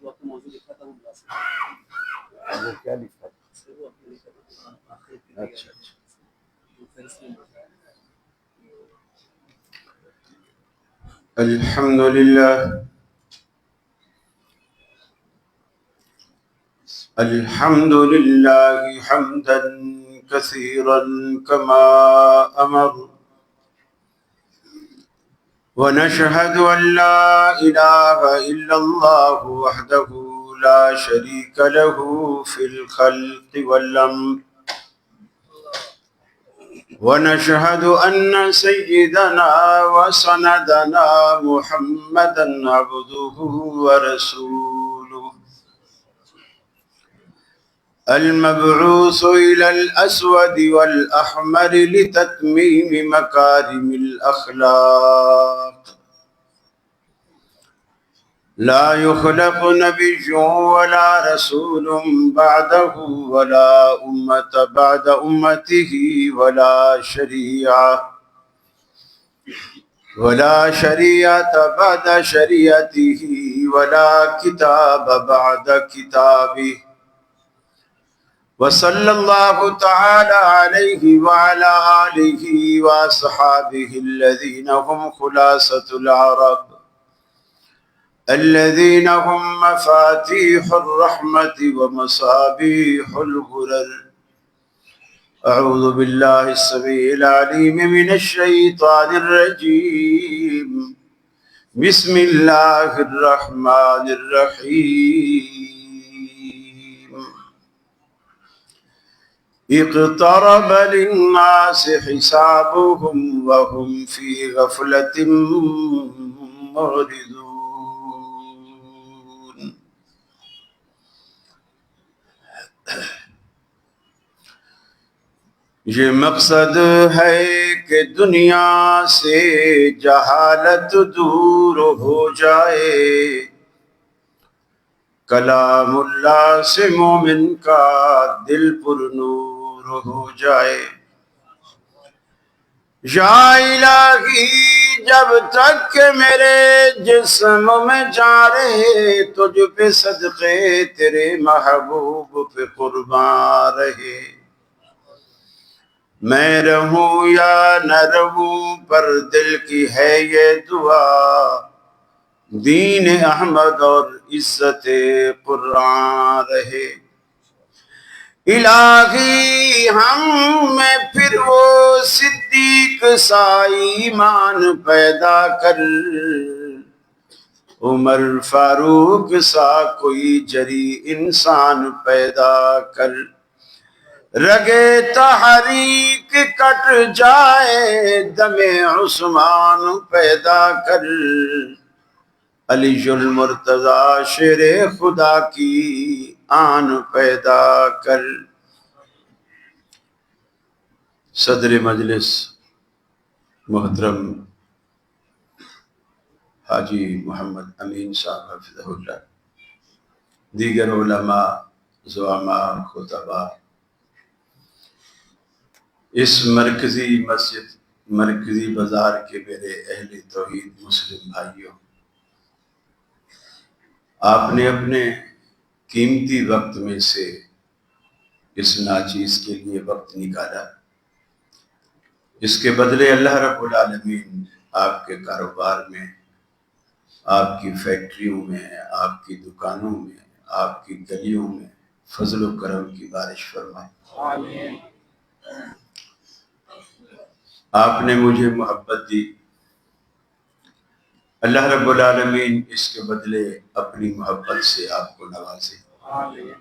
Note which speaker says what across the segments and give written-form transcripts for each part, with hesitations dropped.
Speaker 1: وقت موضوع لکھا تھا وہ بلا سکتے
Speaker 2: وہ کیا لکھا
Speaker 1: ہیں وہ اپنے لکھا تھا آخر
Speaker 2: تھا؟ اچھا اچھا. الحمد لله الحمد لله حمدا كثيرا كما أمر، ونشهد أن لا إله إلا الله وحده لا شريك له في الخلق والأمر، ونشهد أن سيدنا وسندنا محمدا عبده ورسوله المبعوث إلى الأسود والأحمر لتتميم مكارم الأخلاق. لا يخلق نبي ولا رسول بعده ولا أمة بعد أمته ولا شريعة بعد شريعته ولا كتاب بعد كتابه. وصلى الله تعالى عليه وعلى آله وأصحابه الذين هم خلاصة العرب، الذين هم مفاتيح الرحمة ومصابيح الغرر. أعوذ بالله السميع العليم من الشيطان الرجيم. بسم الله الرحمن الرحيم. اقترب للناس حسابهم وهم في غفلة معرضون. یہ مقصد ہے کہ دنیا سے جہالت دور ہو جائے، کلام اللہ سے مومن کا دل پر نور ہو جائے. یا الہی جب تک کہ میرے جسم میں جان رہے، تجھ پہ صدقے تیرے محبوب پہ قربان رہے. میں رہوں یا نہ رہوں پر دل کی ہے یہ دعا، دین احمد اور عزت قرآن رہے. الہی ہم میں پھر وہ صدیق سا ایمان پیدا کر، عمر فاروق سا کوئی جری انسان پیدا کر. رگے تحریک کٹ جائے، دم عثمان پیدا کر. علی المرتضی شیر خدا کی آن پیدا کر. صدر مجلس محترم حاجی محمد امین صاحب حفظہ اللہ، دیگر علماء، زعماء، خطباء، اس مرکزی مسجد، مرکزی بازار کے میرے اہل توحید مسلم بھائیوں، آپ نے اپنے قیمتی وقت میں سے اس ناچیز کے لیے وقت نکالا. اس کے بدلے اللہ رب العالمین آپ کے کاروبار میں، آپ کی فیکٹریوں میں، آپ کی دکانوں میں، آپ کی گلیوں میں فضل و کرم کی بارش فرمائے.
Speaker 1: آمین.
Speaker 2: آپ نے مجھے محبت دی، اللہ رب العالمین اس کے بدلے اپنی محبت سے آپ کو نوازے.
Speaker 1: آمین.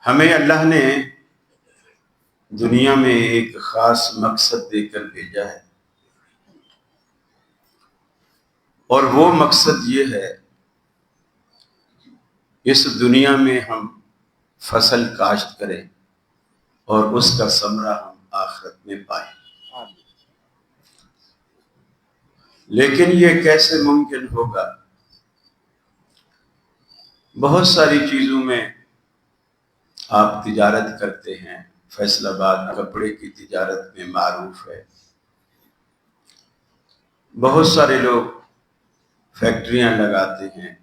Speaker 2: ہمیں اللہ نے دنیا میں ایک خاص مقصد دے کر بھیجا ہے، اور وہ مقصد یہ ہے، اس دنیا میں ہم فصل کاشت کریں اور اس کا ثمرہ ہم آخرت میں پائیں. لیکن یہ کیسے ممکن ہوگا؟ بہت ساری چیزوں میں آپ تجارت کرتے ہیں. فیصل آباد کپڑے کی تجارت میں معروف ہے. بہت سارے لوگ فیکٹریاں لگاتے ہیں،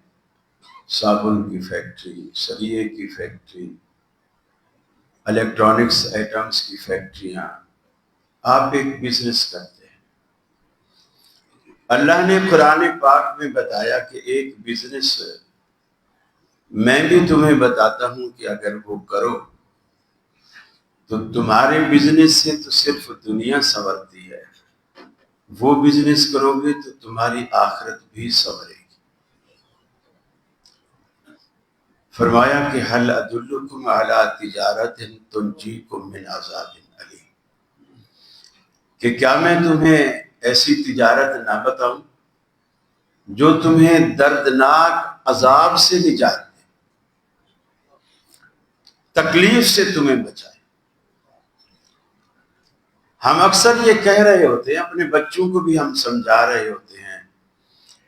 Speaker 2: صابن کی فیکٹری، سریے کی فیکٹری، الیکٹرانکس آئٹمس کی فیکٹریاں، آپ ایک بزنس کرتے ہیں۔ اللہ نے قرآن پاک میں بتایا کہ ایک بزنس میں بھی تمہیں بتاتا ہوں کہ اگر وہ کرو تو تمہارے بزنس سے تو صرف دنیا سنورتی ہے، وہ بزنس کرو گے تو تمہاری آخرت بھی سنورے گی۔ فرمایا کہ حل ادلکم علی تجارت تنجیکم من عذاب علیم، کہ کیا میں تمہیں ایسی تجارت نہ بتاؤں جو تمہیں دردناک عذاب سے نجات دے، تکلیف سے تمہیں بچائے۔ ہم اکثر یہ کہہ رہے ہوتے ہیں، اپنے بچوں کو بھی ہم سمجھا رہے ہوتے ہیں،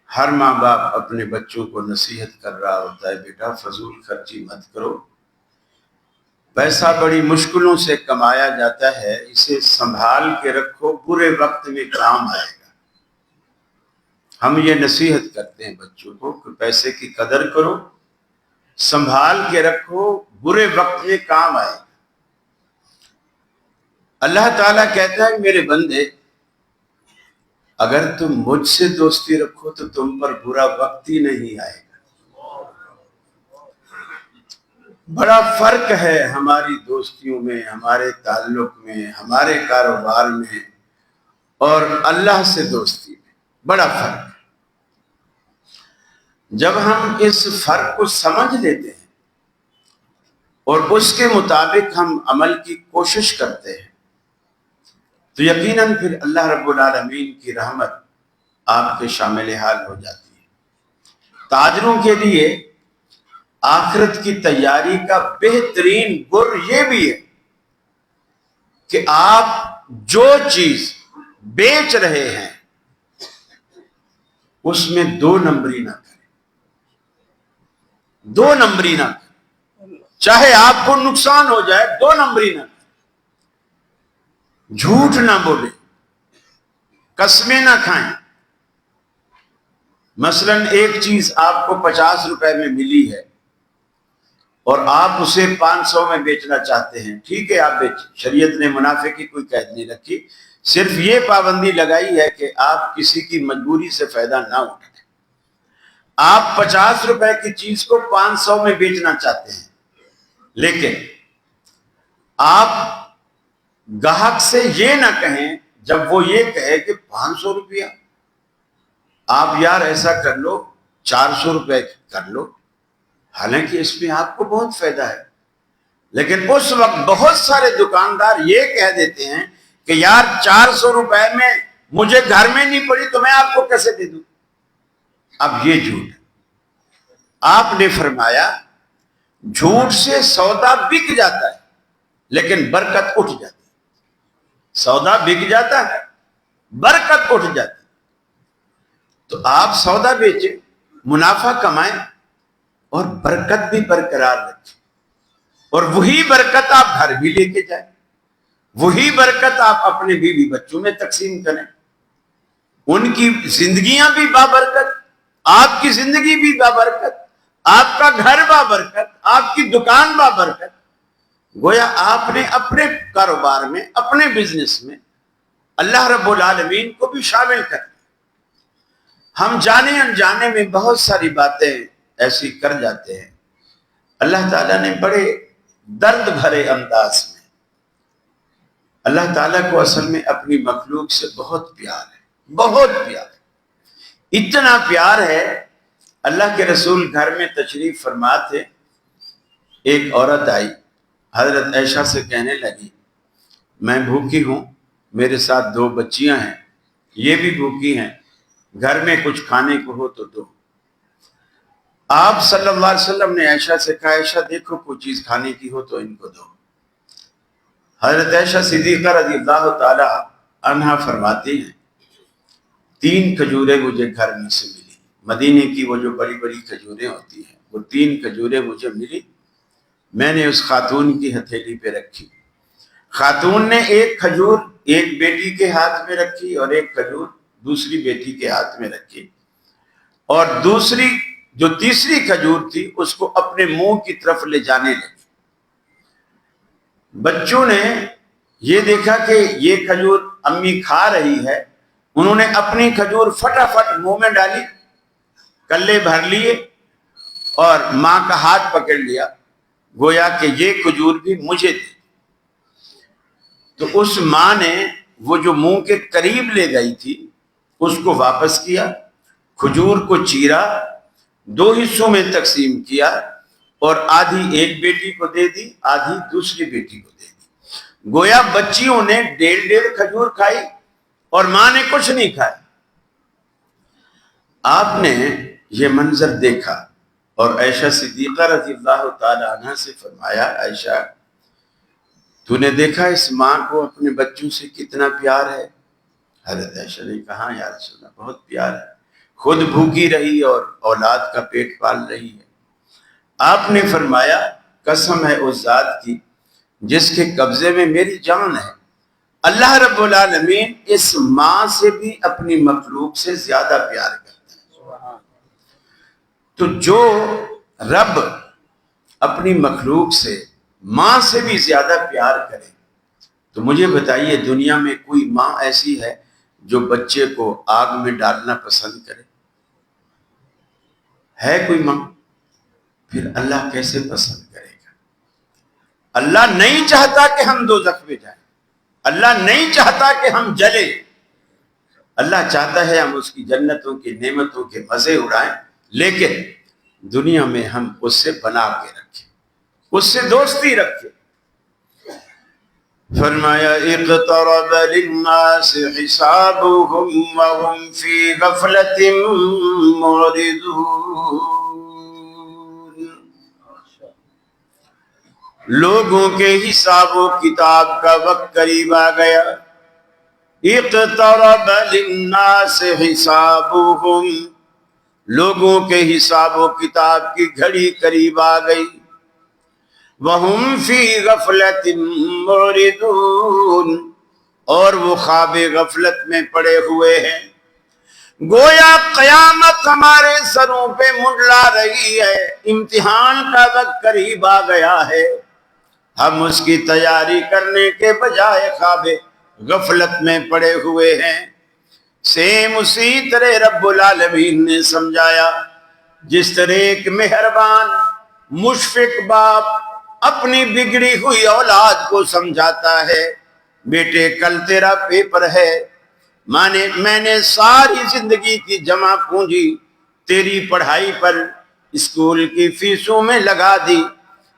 Speaker 2: ہر ماں باپ اپنے بچوں کو نصیحت کر رہا ہوتا ہے، بیٹا فضول خرچی مت کرو، پیسہ بڑی مشکلوں سے کمایا جاتا ہے، اسے سنبھال کے رکھو، برے وقت میں کام آئے گا۔ ہم یہ نصیحت کرتے ہیں بچوں کو کہ پیسے کی قدر کرو، سنبھال کے رکھو، برے وقت میں کام آئے گا۔ اللہ تعالیٰ کہتا ہے میرے بندے، اگر تم مجھ سے دوستی رکھو تو تم پر برا وقت ہی نہیں آئے گا۔ بڑا فرق ہے ہماری دوستیوں میں، ہمارے تعلق میں، ہمارے کاروبار میں اور اللہ سے دوستی میں، بڑا فرق ہے۔ جب ہم اس فرق کو سمجھ لیتے ہیں اور اس کے مطابق ہم عمل کی کوشش کرتے ہیں تو یقیناً پھر اللہ رب العالمین کی رحمت آپ کے شامل حال ہو جاتی ہے۔ تاجروں کے لیے آخرت کی تیاری کا بہترین گر یہ بھی ہے کہ آپ جو چیز بیچ رہے ہیں اس میں دو نمبری نہ کریں، دو نمبری نہ کریں، چاہے آپ کو نقصان ہو جائے، دو نمبری نہ کریں، جھوٹ نہ بولیں، قسمیں نہ کھائیں۔ مثلا ایک چیز آپ کو 50 روپے میں ملی ہے اور آپ اسے 500 میں بیچنا چاہتے ہیں، ٹھیک ہے آپ بیچیں، شریعت نے منافع کی کوئی قید نہیں رکھی، صرف یہ پابندی لگائی ہے کہ آپ کسی کی مجبوری سے فائدہ نہ اٹھائیں۔ آپ 50 روپے کی چیز کو 500 میں بیچنا چاہتے ہیں، لیکن آپ گاہک سے یہ نہ کہیں جب وہ یہ کہے کہ 500 روپیہ، آپ یار ایسا کر لو 400 روپے کر لو، حالانکہ اس میں آپ کو بہت فائدہ ہے، لیکن اس وقت بہت سارے دکاندار یہ کہہ دیتے ہیں کہ یار 400 روپے میں مجھے گھر میں نہیں پڑی تو میں آپ کو کیسے دے دوں۔ اب یہ جھوٹ ہے۔ آپ نے فرمایا جھوٹ سے سودا بک جاتا ہے لیکن برکت اٹھ جاتی ہے۔ سودا بک جاتا ہے، برکت اٹھ جاتی ہے۔ تو آپ سودا بیچیں، منافع کمائیں اور برکت بھی برقرار رکھیں، اور وہی برکت آپ گھر بھی لے کے جائیں، وہی برکت آپ اپنے بیوی بچوں میں تقسیم کریں، ان کی زندگیاں بھی بابرکت، آپ کی زندگی بھی بابرکت، آپ کا گھر بابرکت، آپ کی دکان بابرکت۔ گویا آپ نے اپنے کاروبار میں، اپنے بزنس میں اللہ رب العالمین کو بھی شامل کر دیا۔ ہم جانے انجانے میں بہت ساری باتیں ایسی کر جاتے ہیں، اللہ تعالیٰ نے بڑے درد بھرے انداز میں، اللہ تعالیٰ کو اصل میں اپنی مخلوق سے بہت پیار ہے، بہت پیار ہے، اتنا پیار ہے۔ اللہ کے رسول گھر میں تشریف فرما تھے، ایک عورت آئی، حضرت عائشہ سے کہنے لگی میں بھوکی ہوں، میرے ساتھ 2 بچیاں ہیں، یہ بھی بھوکی ہیں، گھر میں کچھ کھانے کو ہو تو دو۔ آپ صلی اللہ علیہ وسلم نے عائشہ سے کہا عائشہ دیکھو کوئی چیز کھانے کی ہو تو ان کو دو۔ حضرت عائشہ صدیقہ رضی اللہ تعالی عنہا فرماتی ہیں 3 کھجوریں مجھے گھر میں سے ملی، مدینے کی وہ جو بڑی بڑی کھجوریں ہوتی ہیں، وہ 3 کھجوریں مجھے ملی، میں نے اس خاتون کی ہتھیلی پہ رکھی، خاتون نے ایک کھجور ایک بیٹی کے ہاتھ میں رکھی اور ایک کھجور دوسری بیٹی کے ہاتھ میں رکھی، اور دوسری جو تیسری کھجور تھی اس کو اپنے منہ کی طرف لے جانے لگی۔ بچوں نے یہ دیکھا کہ یہ کھجور امی کھا رہی ہے، انہوں نے اپنی کھجور فٹافٹ منہ میں ڈالی، کلے بھر لیے اور ماں کا ہاتھ پکڑ لیا، گویا کہ یہ کھجور بھی مجھے دے۔ تو اس ماں نے وہ جو منہ کے قریب لے گئی تھی اس کو واپس کیا، کھجور کو چیرا، 2 حصوں میں تقسیم کیا اور آدھی ایک بیٹی کو دے دی، آدھی دوسری بیٹی کو دے دی۔ گویا بچیوں نے 1.5 کھجور کھائی اور ماں نے کچھ نہیں کھایا۔ آپ نے یہ منظر دیکھا اور عائشہ صدیقہ رضی اللہ تعالی عنہ سے فرمایا، عائشہ تو نے دیکھا اس ماں کو اپنے بچوں سے کتنا پیار ہے؟ حضرت عائشہ نے کہا یا رسول اللہ بہت پیار ہے، خود بھوکی رہی اور اولاد کا پیٹ پال رہی ہے۔ آپ نے فرمایا قسم ہے اس ذات کی جس کے قبضے میں میری جان ہے، اللہ رب العالمین اس ماں سے بھی اپنی مخلوق سے زیادہ پیار کرتا ہے۔ تو جو رب اپنی مخلوق سے ماں سے بھی زیادہ پیار کرے تو مجھے بتائیے دنیا میں کوئی ماں ایسی ہے جو بچے کو آگ میں ڈالنا پسند کرے؟ ہے کوئی ماں؟ پھر اللہ کیسے پسند کرے گا؟ اللہ نہیں چاہتا کہ ہم دوزخ میں جائیں، اللہ نہیں چاہتا کہ ہم جلیں، اللہ چاہتا ہے ہم اس کی جنتوں کی نعمتوں کے مزے اڑائیں، لیکن دنیا میں ہم اس سے بنا کے رکھیں، اس سے دوستی رکھیں۔ فرمایا اقترب للناس حسابهم وهم في غفلة معرضون، لوگوں کے حساب و کتاب کا وقت قریب آ گیا۔ اقترب للناس حسابهم، لوگوں کے حساب و کتاب کی گھڑی قریب آ گئی۔ وَهُمْ فِي غَفْلَةٍ مُعْرِضُونَ، اور وہ خواب غفلت میں پڑے ہوئے ہیں۔ گویا قیامت ہمارے سروں پہ منڈلا رہی ہے، امتحان کا وقت قریب آ گیا ہے، ہم اس کی تیاری کرنے کے بجائے خواب غفلت میں پڑے ہوئے ہیں۔ سیم اسی طرح رب العالمین نے سمجھایا جس طرح ایک مہربان مشفق باپ اپنی بگڑی ہوئی اولاد کو سمجھاتا ہے، بیٹے کل تیرا پیپر ہے، میں نے ساری زندگی کی جمع پونجی تیری پڑھائی پر اسکول کی فیسوں میں لگا دی،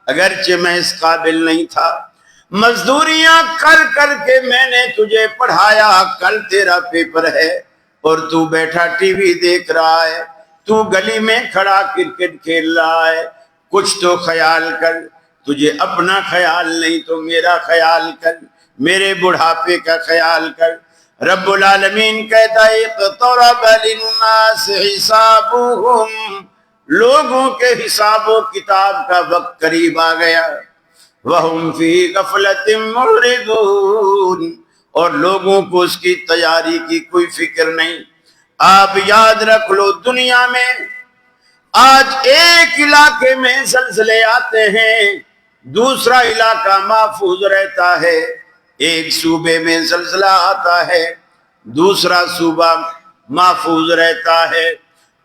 Speaker 2: اگرچہ میں اس قابل نہیں تھا، مزدوریاں کر کر کے میں نے تجھے پڑھایا، کل تیرا پیپر ہے اور تو بیٹھا ٹی وی دیکھ رہا ہے، تو گلی میں کھڑا کرکٹ کھیل رہا ہے، کچھ تو خیال کر، تجھے اپنا خیال نہیں تو میرا خیال کر، میرے بڑھاپے کا خیال کر۔ رب العالمین کہتا ہے اقترب للناس حسابهم، لوگوں کے حساب و کتاب کا وقت قریب آ گیا۔ وَهُمْ فِي غَفْلَةٍ مُعْرِضُونَ، اور لوگوں کو اس کی تیاری کی کوئی فکر نہیں۔ آپ یاد رکھ لو دنیا میں آج ایک علاقے میں زلزلے آتے ہیں، دوسرا علاقہ محفوظ رہتا ہے، ایک صوبے میں زلزلہ آتا ہے، دوسرا صوبہ محفوظ رہتا ہے۔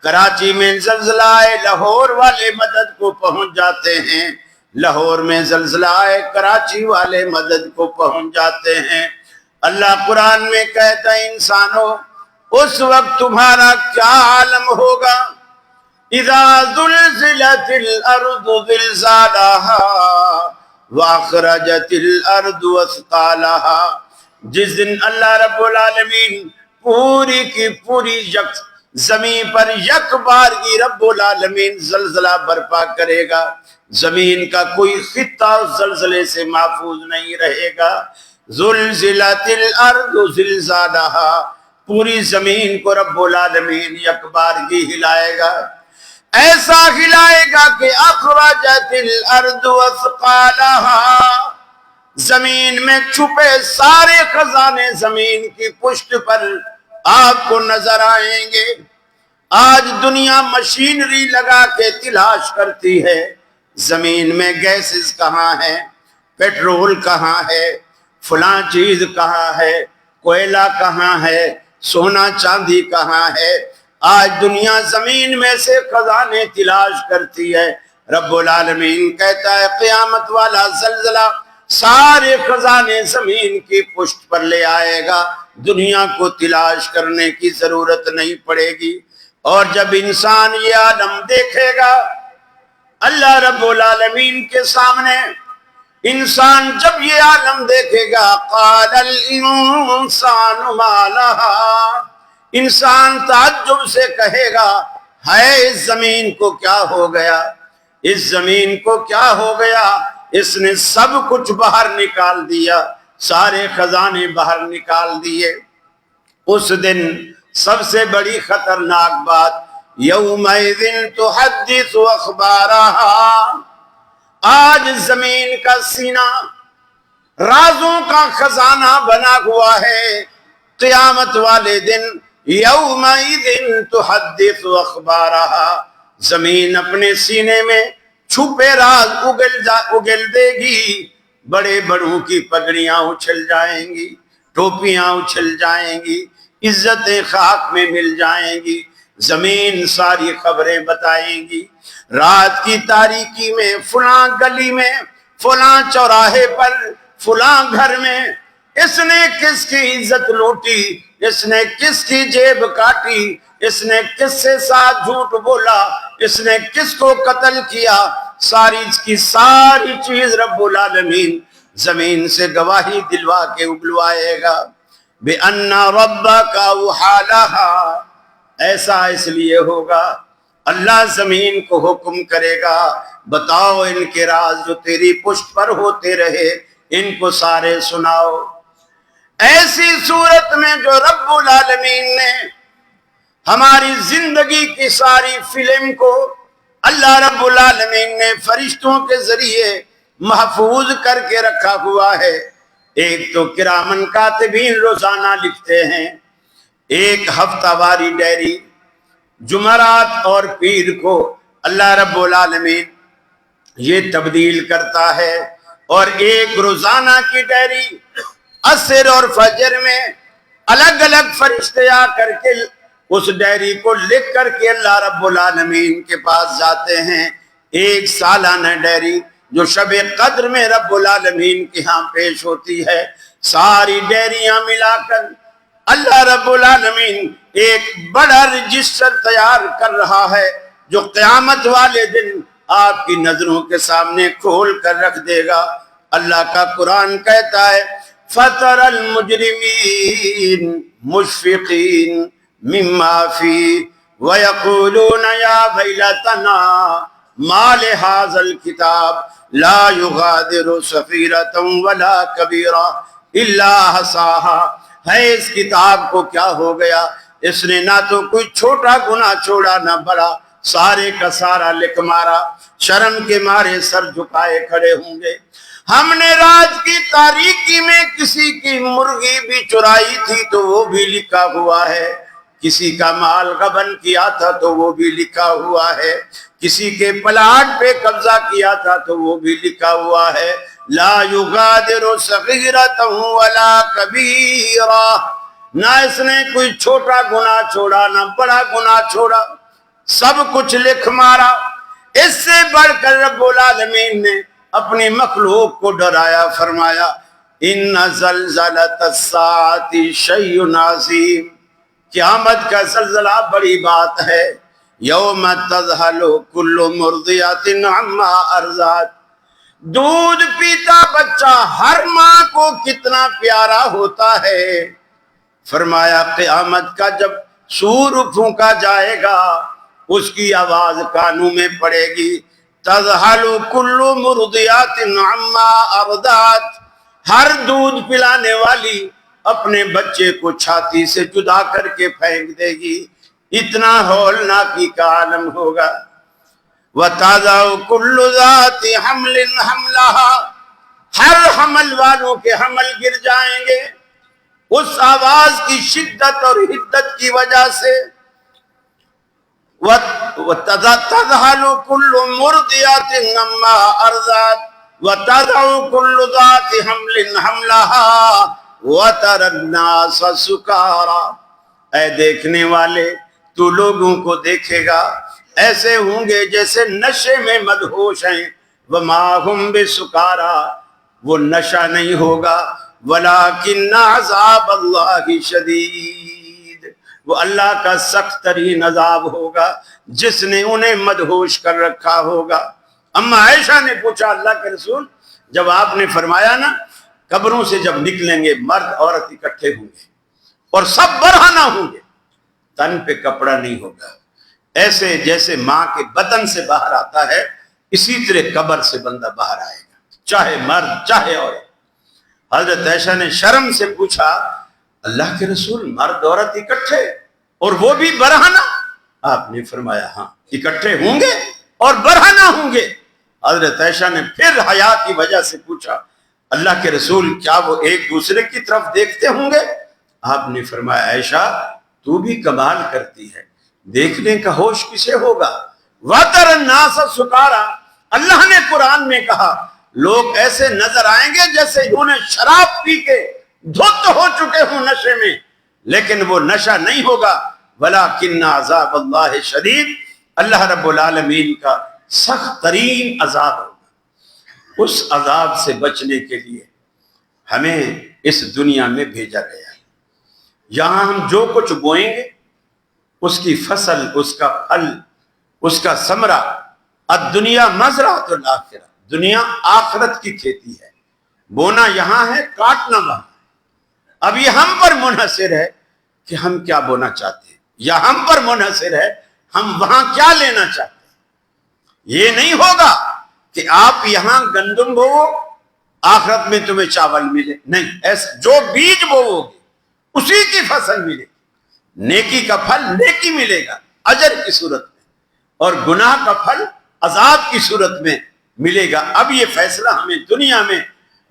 Speaker 2: کراچی میں زلزلہ آئے لاہور والے مدد کو پہنچ جاتے ہیں، لاہور میں زلزلہ آئے کراچی والے مدد کو پہنچ جاتے ہیں۔ اللہ قرآن میں کہتا ہے انسانوں اس وقت تمہارا کیا عالم ہوگا، اذا زلزلت الارض زلزالها واخرجت الارض اثقالها، جس دن اللہ رب العالمین پوری کی پوری زمین پر یک بارگی رب العالمین زلزلہ برپا کرے گا، زمین کا کوئی خطہ اس زلزلے سے محفوظ نہیں رہے گا۔ زلزلت الارض زلزالها، پوری زمین کو رب العالمین یک بارگی ہلائے گا، ایسا ہلائے گا کہ اخرجت الارض اثقالها، زمین میں چھپے سارے خزانے زمین کی پشت پر آپ کو نظر آئیں گے۔ آج دنیا مشینری لگا کے تلاش کرتی ہے زمین میں گیسز کہاں ہے، پیٹرول کہاں ہے، فلاں چیز کہاں ہے، کوئلہ کہاں ہے، سونا چاندی کہاں ہے۔ آج دنیا زمین میں سے خزانے تلاش کرتی ہے۔ رب العالمین کہتا ہے قیامت والا زلزلہ سارے خزانے زمین کی پشت پر لے آئے گا، دنیا کو تلاش کرنے کی ضرورت نہیں پڑے گی۔ اور جب انسان یہ عالم دیکھے گا اللہ رب العالمین کے سامنے، انسان جب یہ عالم دیکھے گا قال الانسان ما لہا، انسان تعجب سے کہے گا ہے اس زمین کو کیا ہو گیا، اس زمین کو کیا ہو گیا، اس نے سب کچھ باہر نکال دیا، سارے خزانے باہر نکال دیے۔ اس دن سب سے بڑی خطرناک بات یومئذ تحدث اخبارہا، آج زمین کا سینہ رازوں کا خزانہ بنا ہوا ہے۔ قیامت والے دن یومئذ تحدث اخبارہا، زمین اپنے سینے میں چھپے راز اگل دے گی، بڑے بڑوں کی پگڑیاں اچھل جائیں گی، ٹوپیاں اچھل جائیں گی، عزتیں خاک میں مل جائیں گی، زمین ساری خبریں بتائیں گی۔ رات کی تاریکی میں فلاں گلی میں، فلاں چوراہے پر، فلاں گھر میں اس نے کس کی عزت لوٹی، اس نے کس کی جیب کاٹی، اس نے کس سے ساتھ جھوٹ بولا، اس نے کس کو قتل کیا، ساری کی ساری چیز رب العالمین زمین سے گواہی دلوا کے اگلوائے گا۔ بِأَنَّ رَبَّكَ أَوْحَىٰ لَهَا، ایسا اس لیے ہوگا اللہ زمین کو حکم کرے گا بتاؤ ان کے راز جو تیری پشت پر ہوتے رہے ان کو سارے سناؤ۔ ایسی صورت میں جو رب العالمین نے ہماری زندگی کی ساری فلم کو اللہ رب العالمین نے فرشتوں کے ذریعے محفوظ کر کے رکھا ہوا ہے۔ ایک تو کرامن کاتبین روزانہ لکھتے ہیں، ایک ہفتہ واری ڈائری جمعرات اور پیر کو اللہ رب العالمین یہ تبدیل کرتا ہے، اور ایک روزانہ کی ڈائری عصر اور فجر میں الگ الگ فرشتے آ کر کے اس ڈائری کو لکھ کر کے اللہ رب العالمین کے پاس جاتے ہیں۔ ایک سالانہ ڈائری جو شب قدر میں رب العالمین کے ہاں پیش ہوتی ہے، ساری ڈائریاں ملا کر اللہ رب العالمین ایک بڑا رجسٹر تیار کر رہا ہے جو قیامت والے دن آپ کی نظروں کے سامنے کھول کر رکھ دے گا۔ اللہ کا قرآن کہتا ہے فَتَرَ الْمُجْرِمِينَ مُشْفِقِينَ مِمَّا فِيهِ وَيَقُولُونَ يَا وَيْلَتَنَا مَا لِهَٰذَا الْكِتَابِ لَا يُغَادِرُ صَغِيرَةً وَلَا كَبِيرَةً إِلَّا أَحْصَاهَا، ہے اس کتاب کو کیا ہو گیا، اس نے نہ تو کوئی چھوٹا گناہ چھوڑا نہ بڑا، سارے کا سارا لکھ مارا۔ شرم کے مارے سر جھکائے کھڑے ہوں گے۔ ہم نے رات کی تاریکی میں کسی کی مرغی بھی چرائی تھی تو وہ بھی لکھا ہوا ہے، کسی کا مال غبن کیا تھا تو وہ بھی لکھا ہوا ہے، کسی کے پلاٹ پہ قبضہ کیا تھا تو وہ بھی لکھا ہوا ہے۔ لا یغادر صغیرۃ ولا کبیرہ، نہ اس نے کوئی چھوٹا گناہ چھوڑا نہ بڑا گناہ چھوڑا، سب کچھ لکھ مارا۔ اس سے بڑھ کر رب العالمین نے اپنی مخلوق کو ڈرایا، فرمایا ان زلزلۃ الساعۃ شیء عظیم، قیامت کا زلزلہ بڑی بات ہے۔ یوم تذہل کل مرضعۃ عما ارضعت، دودھ پیتا بچہ ہر ماں کو کتنا پیارا ہوتا ہے۔ فرمایا قیامت کا جب سور پھونکا جائے گا اس کی آواز کانوں میں پڑے گی، تذہل کل مرضعۃ عما ارضعت، ہر دودھ پلانے والی اپنے بچے کو چھاتی سے جدا کر کے پھینک دے گی، اتنا ہولناکی کا عالم ہوگا۔ وَتَضَعُ كُلُّ ذَاتِ حَمْلٍ حَمْلَهَا، ہر حمل والوں کے حمل گر جائیں گے اس آواز کی شدت اور حدت کی وجہ سے۔ وَتَذْهَلُ كُلُّ مُرْضِعَةٍ عَمَّا أَرْضَعَتْ وَتَضَعُ كُلُّ ذَاتِ حَمْلٍ حَمْلَهَا وَتَرَى النَّاسَ سُكَارَىٰ۔ اے دیکھنے والے، تو لوگوں کو دیکھے گا ایسے ہوں گے جیسے نشے میں مدہوش ہیں، وَمَا هُمْ بِسُكَارَىٰ، وہ نشہ نہیں ہوگا، وَلَٰكِنَّ عَذَابَ اللَّهِ شَدِيدٌ، وہ اللہ کا سخت ترین عذاب ہوگا جس نے انہیں مدہوش کر رکھا ہوگا۔ اما عائشہ نے پوچھا اللہ کے رسول، جب آپ نے فرمایا نا قبروں سے جب نکلیں گے مرد عورت اکٹھے ہوں گے اور سب برہنہ ہوں گے، تن پہ کپڑا نہیں ہوگا، ایسے جیسے ماں کے بدن سے باہر آتا ہے اسی طرح قبر سے بندہ باہر آئے گا، چاہے مرد چاہے عورت۔ حضرت عائشہ نے شرم سے پوچھا اللہ کے رسول مرد عورت اکٹھے اور وہ بھی برہنہ؟ آپ نے فرمایا ہاں اکٹھے ہوں گے اور برہنہ ہوں گے۔ حضرت عائشہ نے پھر حیا کی وجہ سے پوچھا اللہ کے رسول کیا وہ ایک دوسرے کی طرف دیکھتے ہوں گے؟ آپ نے فرمایا عائشہ تو بھی کمال کرتی ہے، دیکھنے کا ہوش کسے ہوگا؟ وَتَرَى النَّاسَ سُكَارَىٰ، اللہ نے قرآن میں کہا لوگ ایسے نظر آئیں گے جیسے انہیں شراب پی کے دھت ہو چکے ہوں نشے میں، لیکن وہ نشہ نہیں ہوگا، وَلَٰكِنَّ عَذَابَ اللَّهِ شَدِيدٌ، اللہ رب العالمین کا سخت ترین عذاب ہوگا۔ اس عذاب سے بچنے کے لیے ہمیں اس دنیا میں بھیجا گیا ہے، یہاں ہم جو کچھ بوئیں گے اس کی فصل، اس کا پھل، اس کا ثمرہ، الدنیا مزرعۃ الآخرہ، دنیا آخرت کی کھیتی ہے، بونا یہاں ہے کاٹنا وہاں ہے۔ اب یہ ہم پر منحصر ہے کہ ہم کیا بونا چاہتے ہیں، یا ہم پر منحصر ہے ہم وہاں کیا لینا چاہتے ہیں۔ یہ نہیں ہوگا کہ آپ یہاں گندم بوو آخرت میں تمہیں چاول ملے، نہیں، ایسا جو بیج بوو گے اسی کی فصل ملے گی، نیکی کا پھل نیکی ملے گا اجر کی صورت میں، اور گناہ کا پھل عذاب کی صورت میں ملے گا۔ اب یہ فیصلہ ہمیں دنیا میں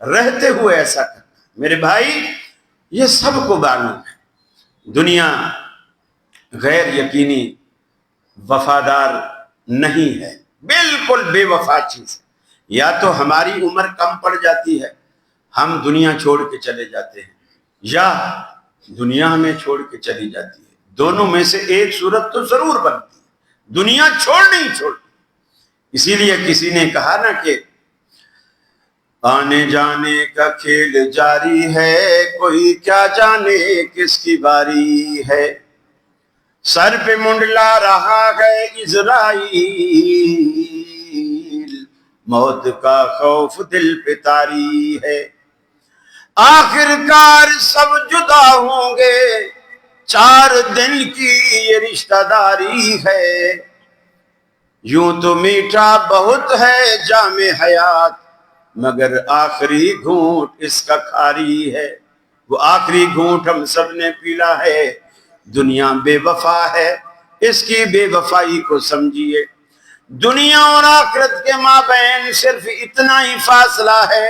Speaker 2: رہتے ہوئے ایسا کرنا ہے۔ میرے بھائی یہ سب کو معلوم ہے دنیا غیر یقینی وفادار نہیں ہے، بالکل بے وفا چیز ہے، یا تو ہماری عمر کم پڑ جاتی ہے ہم دنیا چھوڑ کے چلے جاتے ہیں، یا دنیا ہمیں چھوڑ کے چلی جاتی ہے، دونوں میں سے ایک صورت تو ضرور بنتی ہے، دنیا چھوڑ نہیں چھوڑتی۔ اسی لیے کسی نے کہا نا کہ آنے جانے کا کھیل جاری ہے، کوئی کیا جانے کس کی باری ہے، سر پہ منڈلا رہا ہے عزرائیل، موت کا خوف دل پہ طاری ہے، آخر کار سب جدا ہوں گے، 4 دن کی یہ رشتہ داری ہے، یوں تو میٹھا بہت ہے جام حیات، مگر آخری گھونٹ اس کا کھاری ہے۔ وہ آخری گھونٹ ہم سب نے پیلا ہے، دنیا بے وفا ہے، اس کی بے وفائی کو سمجھیے۔ دنیا اور آخرت کے مابین صرف اتنا ہی فاصلہ ہے،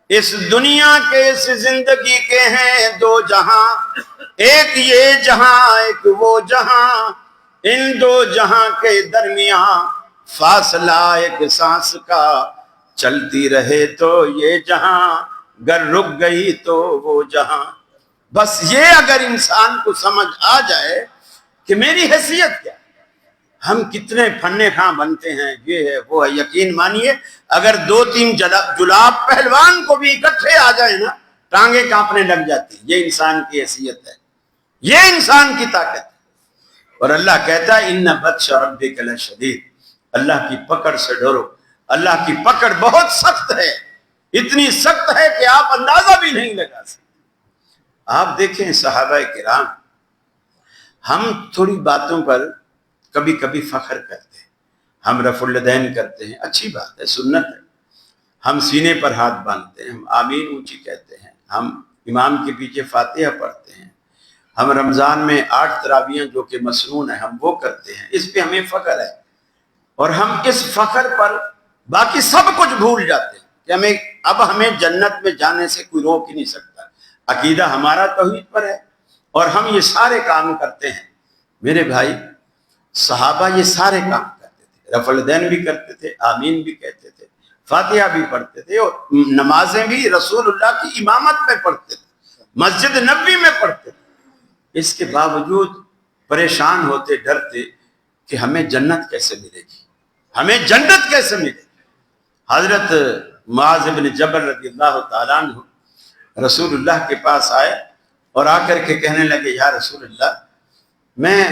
Speaker 2: اس دنیا کے اس زندگی کے ہیں 2 جہاں، ایک یہ جہاں ایک وہ جہاں، ان 2 جہاں کے درمیان فاصلہ ایک سانس کا، چلتی رہے تو یہ جہاں گر رک گئی تو وہ جہاں۔ بس یہ اگر انسان کو سمجھ آ جائے کہ میری حیثیت کیا، ہم کتنے پھنے کھاں بنتے ہیں، یہ ہے وہ ہے، یقین مانیے اگر 2-3 جلاب پہلوان کو بھی اکٹھے آ جائیں نا ٹانگیں کانپنے لگ جاتی، یہ انسان کی حیثیت ہے، یہ انسان کی طاقت ہے۔ اور اللہ کہتا ہے ان بطش ربک لشدید، اللہ کی پکڑ سے ڈرو، اللہ کی پکڑ بہت سخت ہے، اتنی سخت ہے کہ آپ اندازہ بھی نہیں لگا سکتے۔ آپ دیکھیں صحابہ کرام، ہم تھوڑی باتوں پر کبھی کبھی فخر کرتے ہیں، ہم رفع الیدین کرتے ہیں، اچھی بات ہے، سنت ہے، ہم سینے پر ہاتھ باندھتے ہیں، ہم آمین اونچی کہتے ہیں، ہم امام کے پیچھے فاتحہ پڑھتے ہیں، ہم رمضان میں 8 تراویحیں جو کہ مسنون ہیں ہم وہ کرتے ہیں، اس پہ ہمیں فخر ہے، اور ہم اس فخر پر باقی سب کچھ بھول جاتے ہیں کہ ہمیں جنت میں جانے سے کوئی روک ہی نہیں سکتا، عقیدہ ہمارا توحید پر ہے اور ہم یہ سارے کام کرتے ہیں۔ میرے بھائی صحابہ یہ سارے کام کرتے تھے، رفع الیدین بھی کرتے تھے، آمین بھی کہتے تھے، فاتحہ بھی پڑھتے تھے، اور نمازیں بھی رسول اللہ کی امامت میں پڑھتے تھے، مسجد نبوی میں پڑھتے تھے۔ اس کے باوجود پریشان ہوتے، ڈرتے کہ ہمیں جنت کیسے ملے گی، ہمیں جنت کیسے ملے گی۔ حضرت معاذ بن جبل رضی اللہ تعالیٰ عنہ رسول اللہ کے پاس آئے اور آ کر کے کہنے لگے یا رسول اللہ میں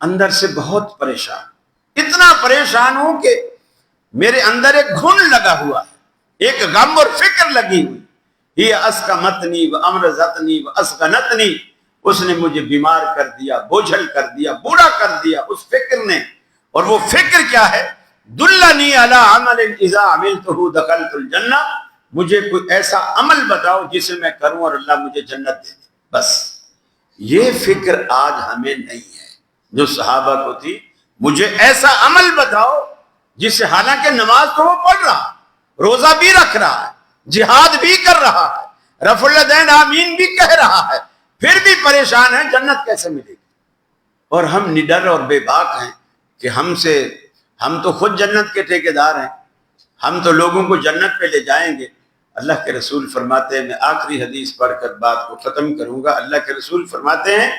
Speaker 2: اندر سے بہت پریشان، اتنا پریشان ہوں کہ میرے اندر ایک گھن لگا ہوا ہے، ایک غم اور فکر لگی ہوئی، یہ اسقمتنی و امرضتنی و اسقنتنی، اس نے مجھے بیمار کر دیا، بوجھل کر دیا، بوڑھا کر دیا اس فکر نے۔ اور وہ فکر کیا ہے؟ دلنی علی عمل اذا عملتہ دخلت الجنہ، مجھے کوئی ایسا عمل بتاؤ جسے میں کروں اور اللہ مجھے جنت دے دے۔ بس یہ فکر آج ہمیں نہیں ہے جو صحابہ کو تھی، مجھے ایسا عمل بتاؤ جس سے، حالانکہ نماز تو وہ پڑھ رہا ہے، روزہ بھی رکھ رہا ہے، جہاد بھی کر رہا ہے، رفع الیدین آمین بھی کہہ رہا ہے، پھر بھی پریشان ہے جنت کیسے ملے گی۔ اور ہم نڈر اور بے باک ہیں کہ ہم تو خود جنت کے ٹھیکیدار ہیں، ہم تو لوگوں کو جنت پہ لے جائیں گے۔ اللہ کے رسول فرماتے ہیں، میں آخری حدیث پڑھ کر بات کو ختم کروں گا، اللہ کے رسول فرماتے ہیں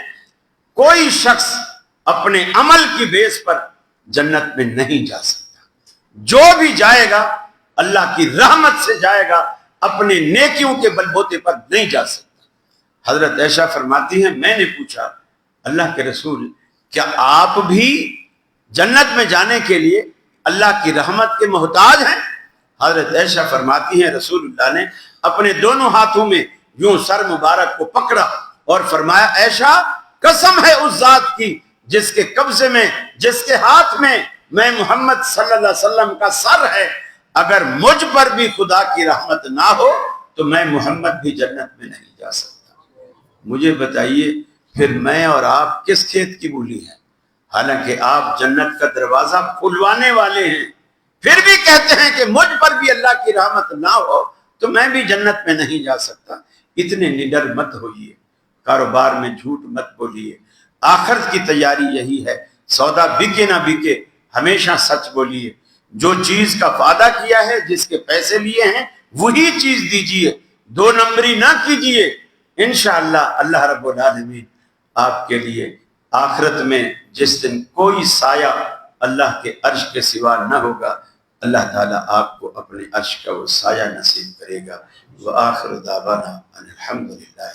Speaker 2: کوئی شخص اپنے عمل کی بیس پر جنت میں نہیں جا سکتا، جو بھی جائے گا اللہ کی رحمت سے جائے گا، اپنے نیکیوں کے بلبوتے پر نہیں جا سکتا۔ حضرت عائشہ فرماتی ہیں میں نے پوچھا اللہ کے رسول کیا آپ بھی جنت میں جانے کے لیے اللہ کی رحمت کے محتاج ہیں؟ حضرت عائشہ فرماتی ہیں رسول اللہ نے اپنے دونوں ہاتھوں میں یوں سر مبارک کو پکڑا اور فرمایا عائشہ قسم ہے اس ذات کی جس کے قبضے میں، جس کے ہاتھ میں میں محمد صلی اللہ علیہ وسلم کا سر ہے، اگر مجھ پر بھی خدا کی رحمت نہ ہو تو میں محمد بھی جنت میں نہیں جا سکتا۔ مجھے بتائیے پھر میں اور آپ کس کھیت کی مولی ہیں؟ حالانکہ آپ جنت کا دروازہ کھلوانے والے ہیں، پھر بھی کہتے ہیں کہ مجھ پر بھی اللہ کی رحمت نہ ہو تو میں بھی جنت میں نہیں جا سکتا۔ اتنے نڈر مت ہوئیے، کاروبار میں جھوٹ مت بولیے، آخرت کی تیاری یہی ہے، سودا بکے نہ بکے ہمیشہ سچ بولیے، جو چیز کا وعدہ کیا ہے، جس کے پیسے لیے ہیں وہی چیز دیجیے، دو نمبری نہ کیجیے، انشاءاللہ اللہ رب العالمین آپ کے لیے آخرت میں جس دن کوئی سایہ اللہ کے عرش کے سوا نہ ہوگا، اللہ تعالیٰ آپ کو اپنے عرش کا وہ سایہ نصیب کرے گا۔ وآخر دعوانا ان الحمدللہ۔